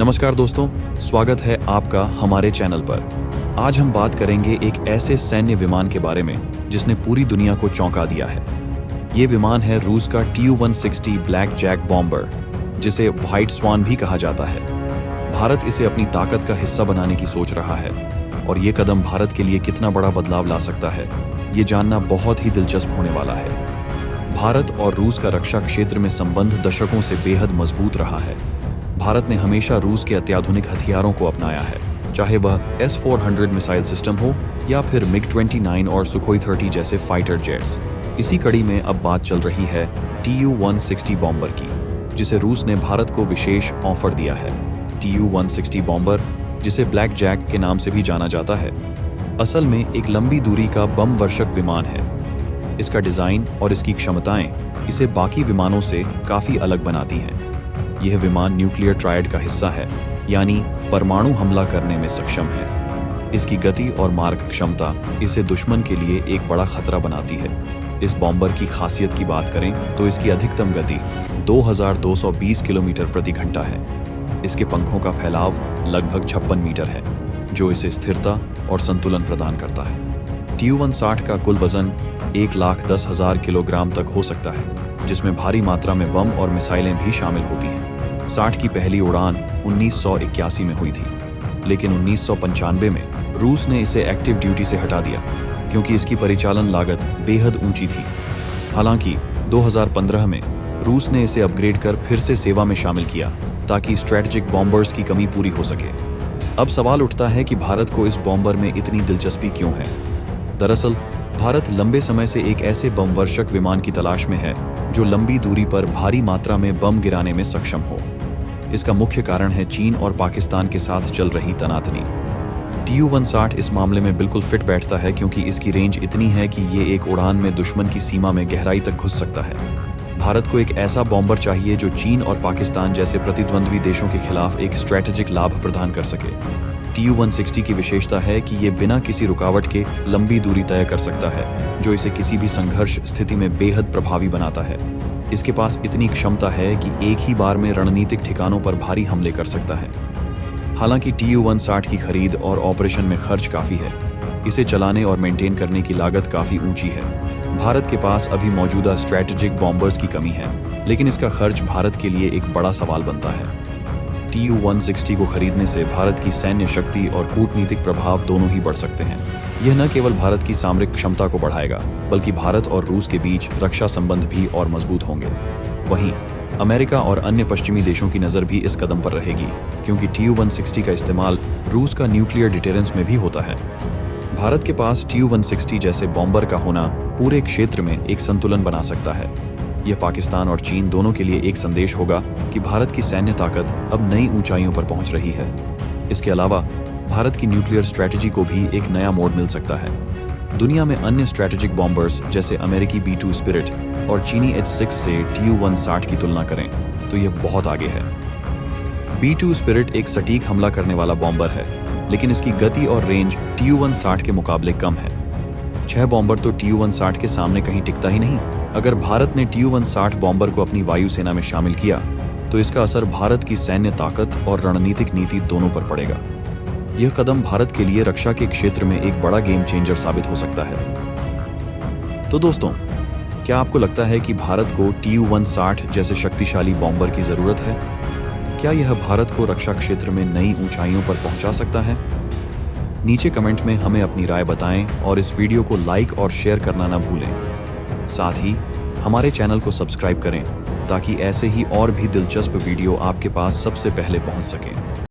नमस्कार दोस्तों, स्वागत है आपका हमारे चैनल पर। आज हम बात करेंगे एक ऐसे सैन्य विमान के बारे में जिसने पूरी दुनिया को चौंका दिया है। ये विमान है रूस का Tu-160 ब्लैक जैक बॉम्बर, जिसे व्हाइट स्वान भी कहा जाता है। भारत इसे अपनी ताकत का हिस्सा बनाने की सोच रहा है और ये कदम भारत के लिए कितना बड़ा बदलाव ला सकता है, ये जानना बहुत ही दिलचस्प होने वाला है। भारत और रूस का रक्षा क्षेत्र में संबंध दशकों से बेहद मजबूत रहा है। भारत ने हमेशा रूस के अत्याधुनिक हथियारों को अपनाया है, चाहे वह S-400 मिसाइल सिस्टम हो या फिर MiG-29 और सुखोई 30 जैसे फाइटर जेट्स। इसी कड़ी में अब बात चल रही है Tu-160 बॉम्बर की, जिसे रूस ने भारत को विशेष ऑफर दिया है। Tu-160 बॉम्बर, जिसे ब्लैक जैक के नाम से भी जाना जाता है, असल में एक लंबी दूरी का बम वर्षक विमान है। इसका डिजाइन और इसकी क्षमताएं इसे बाकी विमानों से काफी अलग बनाती हैं। यह विमान न्यूक्लियर ट्रायड का हिस्सा है, यानी परमाणु हमला करने में सक्षम है। इसकी गति और मार्ग क्षमता इसे दुश्मन के लिए एक बड़ा खतरा बनाती है। इस बॉम्बर की खासियत की बात करें तो इसकी अधिकतम गति 2220 किलोमीटर प्रति घंटा है। इसके पंखों का फैलाव लगभग 56 मीटर है, जो इसे स्थिरता और संतुलन प्रदान करता है। Tu-160 का कुल वजन 1,10,000 किलोग्राम तक हो सकता है, जिसमें भारी मात्रा में बम और मिसाइलें भी शामिल होती हैं। 60 की पहली उड़ान 1981 में हुई थी, लेकिन 1995 में रूस ने इसे एक्टिव ड्यूटी से हटा दिया क्योंकि इसकी परिचालन लागत बेहद ऊंची थी। हालांकि 2015 में रूस ने इसे अपग्रेड कर फिर से सेवा में शामिल किया ताकि स्ट्रैटेजिक बॉम्बर्स की कमी पूरी हो सके। अब सवाल उठता है कि भारत को इस बॉम्बर में इतनी दिलचस्पी क्यों है। दरअसल भारत लंबे समय से एक ऐसे बम वर्षक विमान की तलाश में है जो लंबी दूरी पर भारी मात्रा में बम गिराने में सक्षम हो। इसका मुख्य कारण है चीन और पाकिस्तान के साथ चल रही तनातनी। Tu-160 इस मामले में बिल्कुल फिट बैठता है क्योंकि इसकी रेंज इतनी है कि ये एक उड़ान में दुश्मन की सीमा में गहराई तक घुस सकता है। भारत को एक ऐसा बॉम्बर चाहिए जो चीन और पाकिस्तान जैसे प्रतिद्वंद्वी देशों के खिलाफ एक स्ट्रैटेजिक लाभ प्रदान कर सके। Tu-160 की विशेषता है कि ये बिना किसी रुकावट के लंबी दूरी तय कर सकता है, जो इसे किसी भी संघर्ष स्थिति में बेहद प्रभावी बनाता है। इसके पास इतनी क्षमता है कि एक ही बार में रणनीतिक ठिकानों पर भारी हमले कर सकता है। हालांकि Tu-160 की खरीद और ऑपरेशन में खर्च काफी है। इसे चलाने और मेंटेन करने की लागत काफी ऊंची है। भारत के पास अभी मौजूदा स्ट्रैटेजिक बॉम्बर्स की कमी है, लेकिन इसका खर्च भारत के लिए एक बड़ा सवाल बनता है। Tu-160 को खरीदने से भारत की सैन्य शक्ति और कूटनीतिक प्रभाव दोनों ही बढ़ सकते हैं। यह न केवल भारत की सामरिक क्षमता को बढ़ाएगा, बल्कि भारत और रूस के बीच रक्षा संबंध भी और मजबूत होंगे। वहीं अमेरिका और अन्य पश्चिमी देशों की नज़र भी इस कदम पर रहेगी, क्योंकि Tu-160 का इस्तेमाल रूस का न्यूक्लियर डिटेरेंस में भी होता है। भारत के पास Tu-160 जैसे बॉम्बर का होना पूरे क्षेत्र में एक संतुलन बना सकता है। यह पाकिस्तान और चीन दोनों के लिए एक संदेश होगा कि भारत की सैन्य ताकत अब नई ऊंचाइयों पर पहुंच रही है। इसके अलावा भारत की न्यूक्लियर स्ट्रैटेजी को भी एक नया मोड़ मिल सकता है। दुनिया में अन्य स्ट्रैटेजिक बॉम्बर्स जैसे अमेरिकी B-2 स्पिरिट और चीनी H-6 से Tu-160 की तुलना करें तो यह बहुत आगे है। B-2 स्पिरिट एक सटीक हमला करने वाला बॉम्बर है, लेकिन इसकी गति और रेंज Tu-160 के मुकाबले कम है। 6 बॉम्बर तो Tu-160 के सामने कहीं टिकता ही नहीं। अगर भारत ने Tu-160 बॉम्बर को अपनी वायुसेना में शामिल किया तो इसका असर भारत की सैन्य ताकत और रणनीतिक नीति दोनों पर पड़ेगा। यह कदम भारत के लिए रक्षा के क्षेत्र में एक बड़ा गेम चेंजर साबित हो सकता है। तो दोस्तों, क्या आपको लगता है कि भारत को Tu-160 जैसे शक्तिशाली बॉम्बर की जरूरत है? क्या यह भारत को रक्षा क्षेत्र में नई ऊंचाइयों पर पहुंचा सकता है? नीचे कमेंट में हमें अपनी राय बताएं और इस वीडियो को लाइक और शेयर करना ना भूलें। साथ ही हमारे चैनल को सब्सक्राइब करें ताकि ऐसे ही और भी दिलचस्प वीडियो आपके पास सबसे पहले पहुंच सकें।